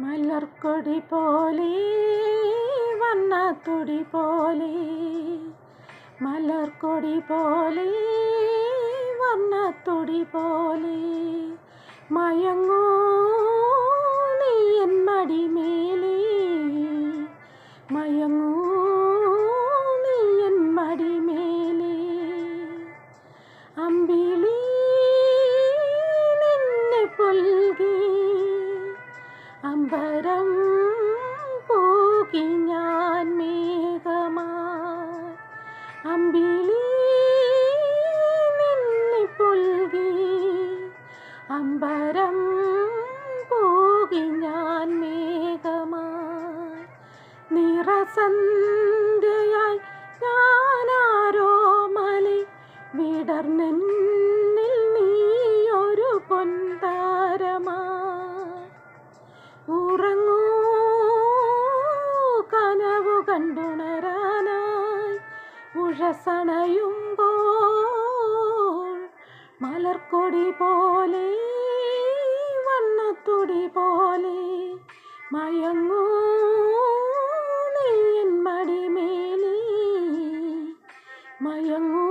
മലർക്കൊടി പോലെ വണ്ണത്തുടി പോലെ, മലർക്കൊടി പോലെ വണ്ണത്തുടി പോലെ, മയങ്ങൂ നീ എൻ മടിമേലേ, മയങ്ങൂ നീ എൻ മടിമേലേ. അമ്പിളി നിന്നെ പുൽകി അമ്പരം പൂകി ഞാൻ മേഘമായി, അമ്പിളി നിന്നെ പുൽകി അമ്പരം പൂകി ഞാൻ മേഘമായി. നിറസന്ധ്യയായി ഞാനാരോ മലി വിടർന്നെന്നിൽ നീയൊരു പൊൻതാരമായി. ഉറങ്ങൂ കനവു കണ്ടുണരാനായി ഉഷസണയുമ്പോൾ, മലർക്കൊടി പോലെ വണ്ണത്തുടി പോലെ, മയങ്ങൂ നീ എൻ മടിമേലേ, മയങ്ങൂ